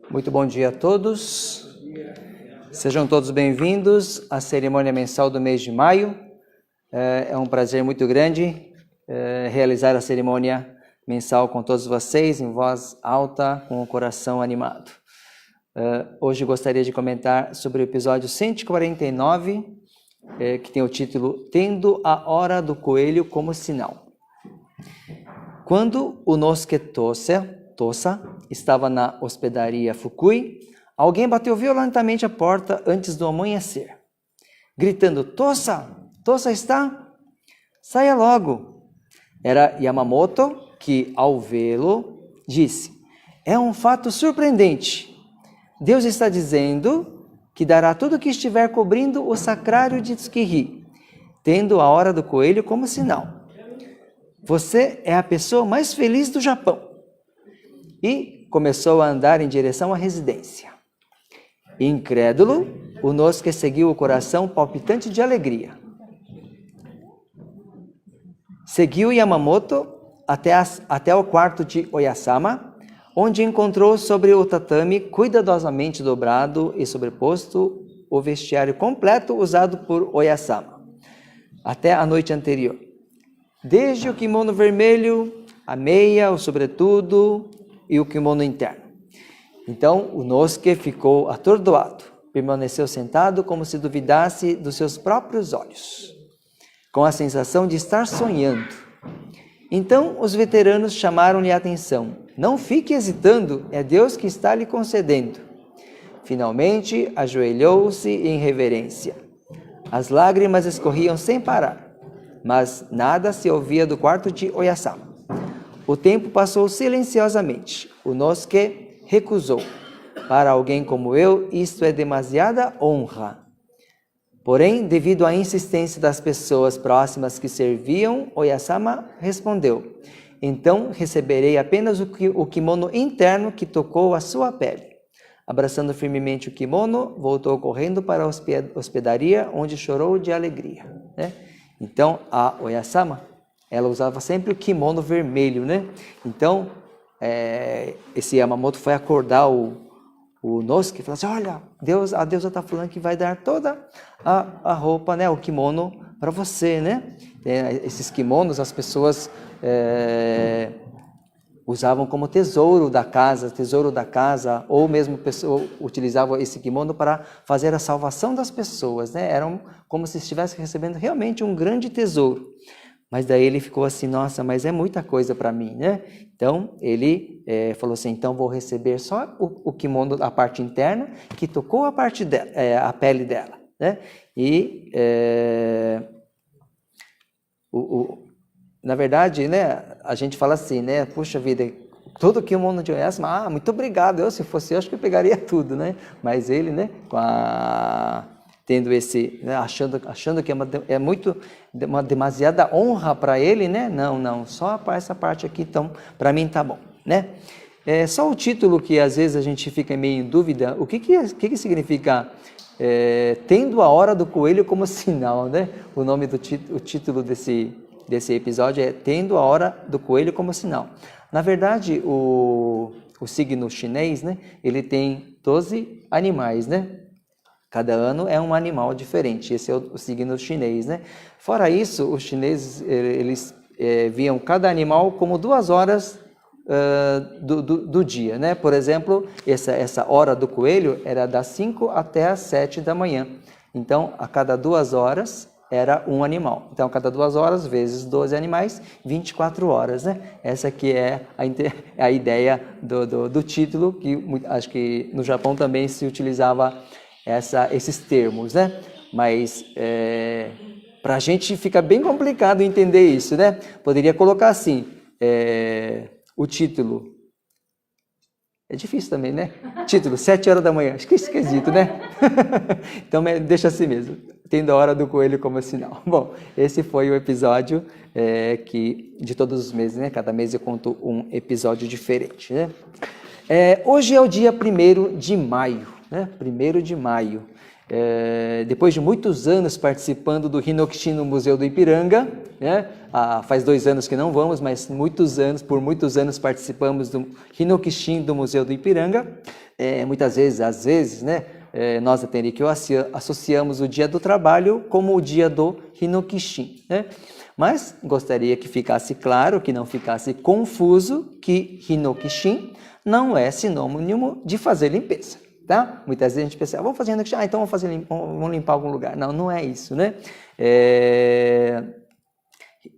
Muito bom dia a todos. Sejam todos bem-vindos à cerimônia mensal do mês de maio. É um prazer muito grande realizar a cerimônia mensal com todos vocês, em voz alta, com o coração animado. Hoje gostaria de comentar sobre o episódio 149, que tem o título Tendo a Hora do Coelho como Sinal. Quando o Nosuke Tosa estava na hospedaria Fukui, alguém bateu violentamente a porta antes do amanhecer, gritando: Tosa está? Saia logo! Era Yamamoto que, ao vê-lo, disse: é um fato surpreendente. Deus está dizendo que dará tudo o que estiver cobrindo o sacrário de Tsukiji, tendo a hora do coelho como sinal. Você é a pessoa mais feliz do Japão. E começou a andar em direção à residência. Incrédulo, o Nosuke seguiu o coração palpitante de alegria. Seguiu Yamamoto até o quarto de Oyasama, onde encontrou sobre o tatame cuidadosamente dobrado e sobreposto o vestiário completo usado por Oyasama até a noite anterior. Desde o kimono vermelho, a meia, o sobretudo e o kimono interno. Então o Nosuke ficou atordoado, permaneceu sentado como se duvidasse dos seus próprios olhos, com a sensação de estar sonhando. Então os veteranos chamaram-lhe a atenção. Não fique hesitando, é Deus que está lhe concedendo. Finalmente ajoelhou-se em reverência. As lágrimas escorriam sem parar, mas nada se ouvia do quarto de Oyasama. O tempo passou silenciosamente. O Nosuke recusou. Para alguém como eu, isto é demasiada honra. Porém, devido à insistência das pessoas próximas que serviam, Oyasama respondeu: então receberei apenas o kimono interno que tocou a sua pele. Abraçando firmemente o kimono, voltou correndo para a hospedaria, onde chorou de alegria. Então, a Oyasama, ela usava sempre o kimono vermelho, Então, esse Yamamoto foi acordar o Nosuke e falou assim: olha, a deusa está falando que vai dar toda a roupa, o kimono para você, Esses kimonos as pessoas usavam como tesouro da casa, ou mesmo utilizavam esse kimono para fazer a salvação das pessoas, Eram como se estivesse recebendo realmente um grande tesouro. Mas daí ele ficou assim: nossa, mas é muita coisa para mim, Então ele falou assim: então vou receber só o kimono, a parte interna, que tocou a parte dela, a pele dela, E na verdade, a gente fala assim, puxa vida, todo kimono de Oyasama, muito obrigado, se fosse eu, acho que eu pegaria tudo, Mas ele, tendo esse, achando que é uma demasiada honra para ele, Não, só para essa parte aqui, então, para mim tá bom, É só o título que às vezes a gente fica meio em dúvida, o que significa tendo a hora do coelho como sinal, O nome o título desse episódio é Tendo a Hora do Coelho como Sinal. Na verdade, o signo chinês, ele tem 12 animais, Cada ano é um animal diferente, esse é o signo chinês, Fora isso, os chineses, eles viam cada animal como 2 horas do dia, Por exemplo, essa hora do coelho era das 5 até as 7 da manhã. Então, a cada 2 horas era um animal. Então, a cada 2 horas, vezes 12 animais, 24 horas, Essa aqui é a ideia do título, que acho que no Japão também se utilizava esses termos, Mas para a gente fica bem complicado entender isso, Poderia colocar assim, o título. É difícil também, Título, 7 horas da manhã. Acho que é esquisito, Então, deixa assim mesmo. Tendo a hora do coelho como sinal. Bom, esse foi o episódio de todos os meses, Cada mês eu conto um episódio diferente, Hoje é o dia 1º de maio, 1º de maio. depois de muitos anos participando do Hinokishi no Museu do Ipiranga, né? Faz 2 anos que não vamos, mas por muitos anos participamos do Hinokishi do Museu do Ipiranga. Às vezes, né? Nós da Tenrikyo associamos o dia do trabalho como o dia do Hinokishi, né? Mas gostaria que ficasse claro, que não ficasse confuso, que Hinokishi não é sinônimo de fazer limpeza, tá? Muitas vezes a gente pensa, vamos fazer Hinokishi, então vamos limpar algum lugar. Não, não é isso, né?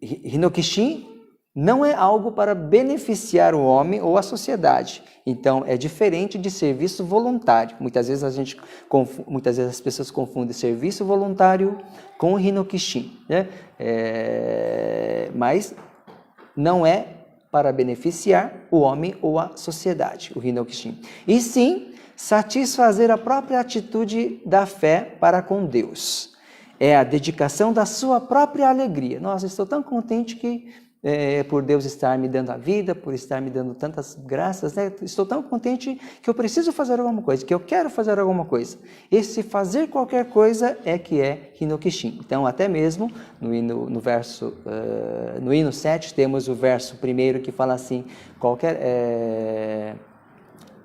Hinokishi não é algo para beneficiar o homem ou a sociedade. Então, é diferente de serviço voluntário. Muitas vezes as pessoas confundem serviço voluntário com Hinokishi, né? Mas não é para beneficiar o homem ou a sociedade, o Hinokishi. E sim, satisfazer a própria atitude da fé para com Deus. É a dedicação da sua própria alegria. Nossa, estou tão contente por Deus estar me dando a vida, por estar me dando tantas graças, né? Estou tão contente que eu preciso fazer alguma coisa, que eu quero fazer alguma coisa. Esse fazer qualquer coisa que é Hinokishi. Então, até mesmo no hino 7, temos o verso primeiro que fala assim,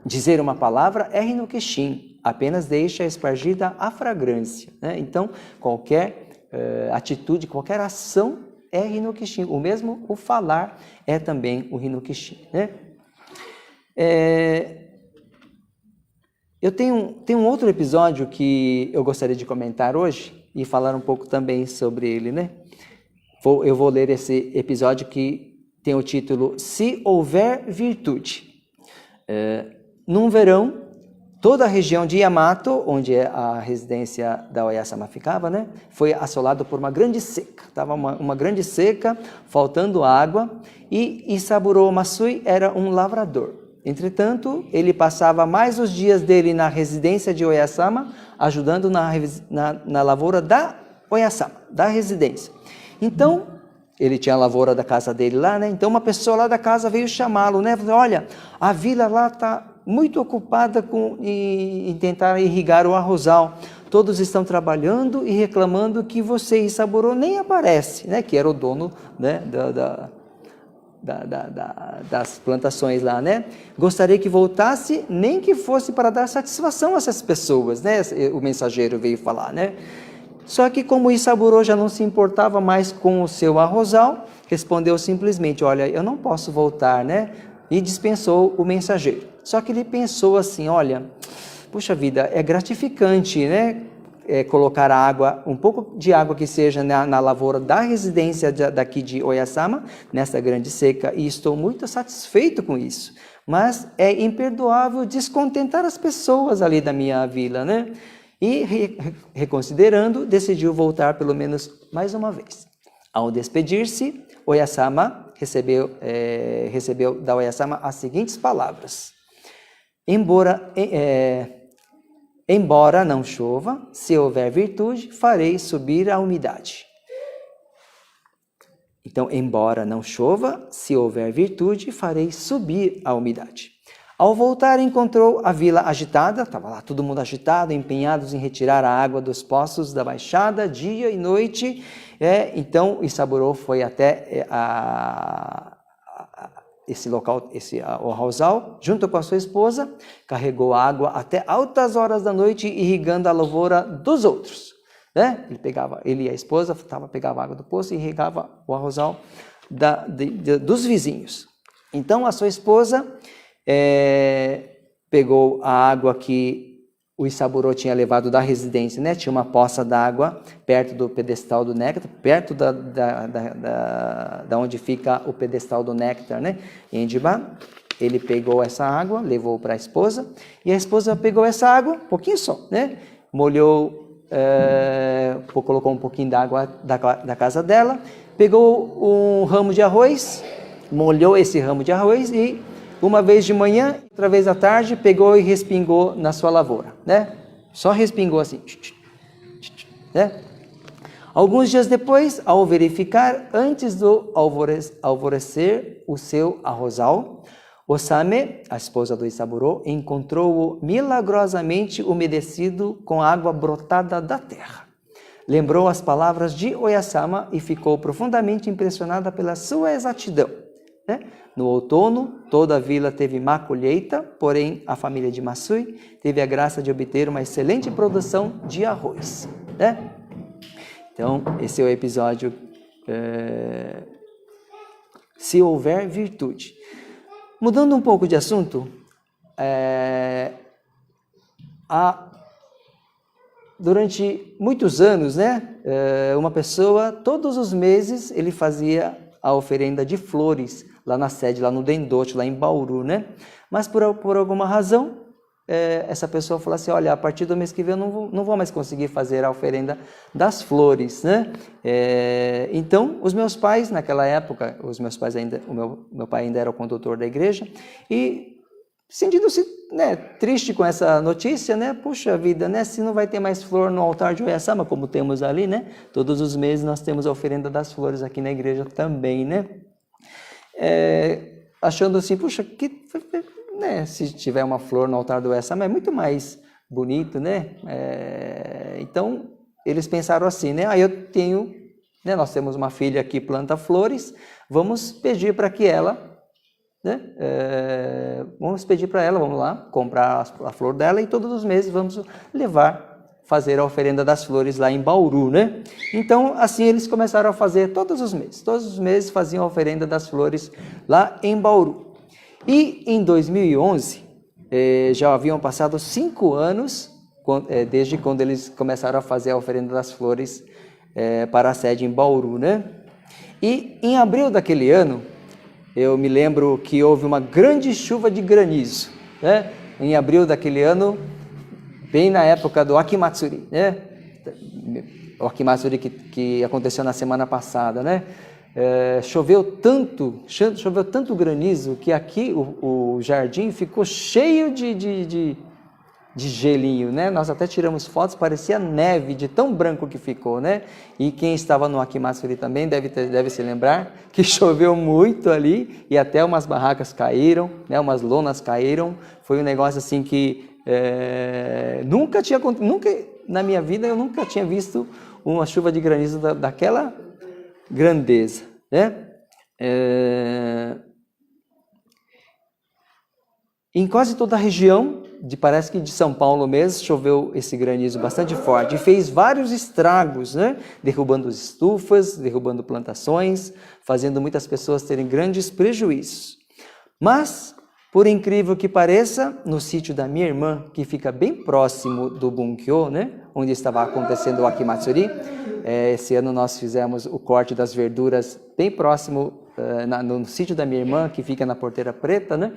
dizer uma palavra é Hinokishi, apenas deixa espargida a fragrância, né? Então, qualquer atitude, qualquer ação é Hinokishi. O falar é também o Hinokishi, né? Eu tenho um outro episódio que eu gostaria de comentar hoje e falar um pouco também sobre ele, né? Eu vou ler esse episódio que tem o título Se Houver Virtude. Num verão, toda a região de Yamato, onde a residência da Oyasama ficava, né, foi assolada por uma grande seca. Estava uma grande seca, faltando água, e Isaburo Masui era um lavrador. Entretanto, ele passava mais os dias dele na residência de Oyasama, ajudando na lavoura da Oyasama, da residência. Então, ele tinha a lavoura da casa dele lá, né? Então, uma pessoa lá da casa veio chamá-lo, né? Falou, olha, a vila lá está muito ocupada em tentar irrigar o arrozal. Todos estão trabalhando e reclamando que você, Isaburo, nem aparece, né? Que era o dono, né? das plantações lá, né? Gostaria que voltasse, nem que fosse para dar satisfação a essas pessoas, né? O mensageiro veio falar, né? Só que como Isaburo já não se importava mais com o seu arrozal, respondeu simplesmente, olha, eu não posso voltar, né? E dispensou o mensageiro. Só que ele pensou assim, olha, puxa vida, é gratificante, né? Colocar um pouco de água que seja na lavoura da residência daqui de Oyasama, nessa grande seca, e estou muito satisfeito com isso. Mas é imperdoável descontentar as pessoas ali da minha vila, né? E reconsiderando, decidiu voltar pelo menos mais uma vez. Ao despedir-se, Oyasama recebeu da Oyasama as seguintes palavras. Embora não chova, se houver virtude, farei subir a umidade. Então, embora não chova, se houver virtude, farei subir a umidade. Ao voltar, encontrou a vila agitada, estava lá todo mundo agitado, empenhados em retirar a água dos poços da baixada, dia e noite. Então, Isaburo foi até esse local, o arrozal, junto com a sua esposa, carregou a água até altas horas da noite, irrigando a lavoura dos outros, né? Ele e a esposa pegavam a água do poço e irrigava o arrozal dos vizinhos. Então, a sua esposa pegou a água que o Isaburo tinha levado da residência, né? Tinha uma poça d'água perto do pedestal do néctar, perto da onde fica o pedestal do néctar, né? Em Enjiba. Ele pegou essa água, levou para a esposa, e a esposa pegou essa água, um pouquinho só, né? Molhou, colocou um pouquinho d'água da casa dela, pegou um ramo de arroz, molhou esse ramo de arroz e uma vez de manhã, outra vez à tarde, pegou e respingou na sua lavoura, né? Só respingou assim, né? Alguns dias depois, ao verificar, antes do alvorecer o seu arrozal, Osame, a esposa do Isaburo, encontrou-o milagrosamente umedecido com água brotada da terra. Lembrou as palavras de Oyasama e ficou profundamente impressionada pela sua exatidão. No outono, toda a vila teve má colheita, porém a família de Masui teve a graça de obter uma excelente produção de arroz. Então, esse é o episódio Se Houver Virtude. Mudando um pouco de assunto, durante muitos anos, uma pessoa, todos os meses, ele fazia a oferenda de flores lá na sede, lá no Dendote, lá em Bauru, Mas por alguma razão, essa pessoa falou assim, olha, a partir do mês que vem eu não vou mais conseguir fazer a oferenda das flores, Então, os meus pais, naquela época, meu pai ainda era o condutor da igreja, e sentindo-se triste com essa notícia, puxa vida, se não vai ter mais flor no altar de Oyasama, como temos ali, Todos os meses nós temos a oferenda das flores aqui na igreja também, Achando assim, puxa, se tiver uma flor no altar do Oyasama é muito mais bonito, Então, eles pensaram assim, nós temos uma filha que planta flores, vamos pedir para que ela, vamos lá, comprar a flor dela e todos os meses vamos fazer a oferenda das flores lá em Bauru, Então, assim eles começaram a fazer todos os meses faziam a oferenda das flores lá em Bauru. E em 2011, já haviam passado 5 anos, desde quando eles começaram a fazer a oferenda das flores para a sede em Bauru, E em abril daquele ano, eu me lembro que houve uma grande chuva de granizo, Em abril daquele ano, bem na época do Akimatsuri, O Akimatsuri que aconteceu na semana passada, Choveu tanto granizo que aqui o jardim ficou cheio de gelinho, Nós até tiramos fotos, parecia neve de tão branco que ficou, E quem estava no Akimatsuri também deve se lembrar que choveu muito ali e até umas barracas caíram, umas lonas caíram. Foi um negócio assim que nunca na minha vida eu nunca tinha visto uma chuva de granizo daquela grandeza, Em quase toda a região, parece que de São Paulo mesmo, choveu esse granizo bastante forte e fez vários estragos, derrubando estufas, derrubando plantações, fazendo muitas pessoas terem grandes prejuízos. Mas, por incrível que pareça, no sítio da minha irmã, que fica bem próximo do Bunkyo, onde estava acontecendo o Akimatsuri, esse ano nós fizemos o corte das verduras bem próximo no sítio da minha irmã, que fica na Porteira Preta,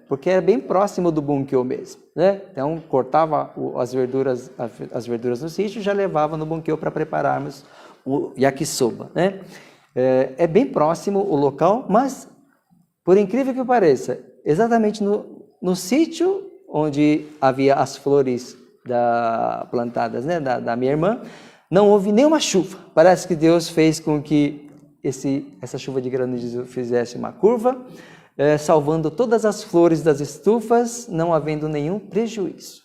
porque é bem próximo do Bunkyo mesmo, Então cortava as verduras no sítio e já levava no Bunkyo para prepararmos o yakisoba, É bem próximo o local, mas por incrível que pareça, exatamente no sítio onde havia as flores plantadas, da minha irmã, não houve nenhuma chuva. Parece que Deus fez com que essa chuva de granizo fizesse uma curva, salvando todas as flores das estufas, não havendo nenhum prejuízo.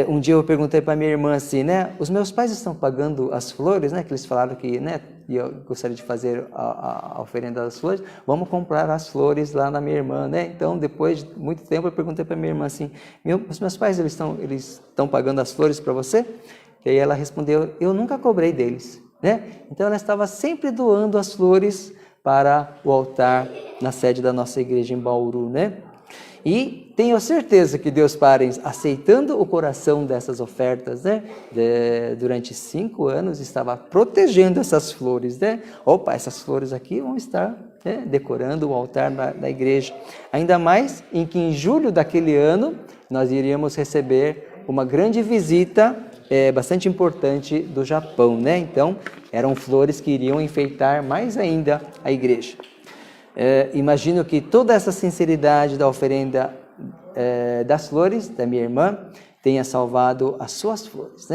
Um dia eu perguntei para minha irmã assim, os meus pais estão pagando as flores, que eles falaram que, e eu gostaria de fazer a oferenda das flores, vamos comprar as flores lá na minha irmã, Então, depois de muito tempo, eu perguntei para minha irmã assim, os meus pais, eles estão pagando as flores para você? E aí ela respondeu, eu nunca cobrei deles, Então, ela estava sempre doando as flores para o altar na sede da nossa igreja em Bauru, E tenho certeza que Deus Pai, aceitando o coração dessas ofertas, durante 5 anos, estava protegendo essas flores, Opa, essas flores aqui vão estar decorando o altar da igreja. Ainda mais em que em julho daquele ano, nós iríamos receber uma grande visita bastante importante do Japão, Então, eram flores que iriam enfeitar mais ainda a igreja. Imagino que toda essa sinceridade da oferenda das flores da minha irmã tenha salvado as suas flores,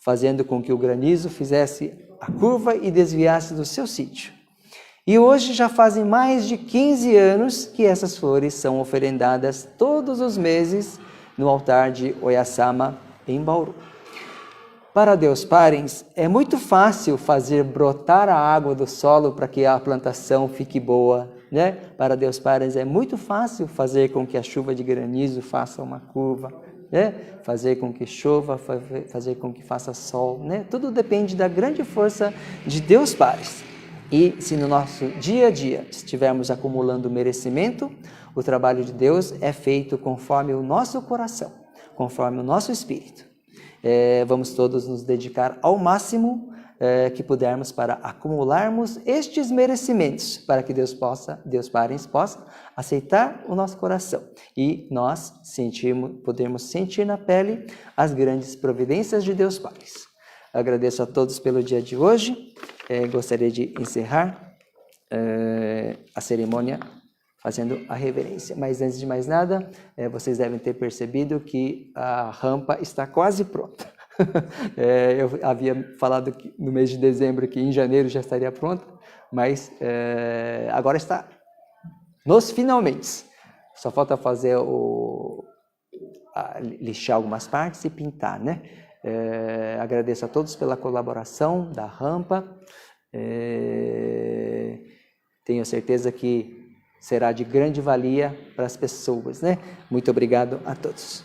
fazendo com que o granizo fizesse a curva e desviasse do seu sítio. E hoje já fazem mais de 15 anos que essas flores são oferendadas todos os meses no altar de Oyasama, em Bauru. Para Deus Parens, é muito fácil fazer brotar a água do solo para que a plantação fique boa, né? Para Deus Parens, é muito fácil fazer com que a chuva de granizo faça uma curva, né? Fazer com que chova, fazer com que faça sol, né? Tudo depende da grande força de Deus Parens. E se no nosso dia a dia estivermos acumulando merecimento, o trabalho de Deus é feito conforme o nosso coração, conforme o nosso espírito. Vamos todos nos dedicar ao máximo que pudermos para acumularmos estes merecimentos, para que Deus Parens possa aceitar o nosso coração e nós podemos sentir na pele as grandes providências de Deus Parens. Agradeço a todos pelo dia de hoje. Gostaria de encerrar a cerimônia fazendo a reverência. Mas antes de mais nada, vocês devem ter percebido que a rampa está quase pronta. Eu havia falado que no mês de dezembro que em janeiro já estaria pronta, mas agora está nos finalmente. Só falta fazer lixar algumas partes e pintar, né? Agradeço a todos pela colaboração da rampa. Tenho certeza que será de grande valia para as pessoas, né? Muito obrigado a todos.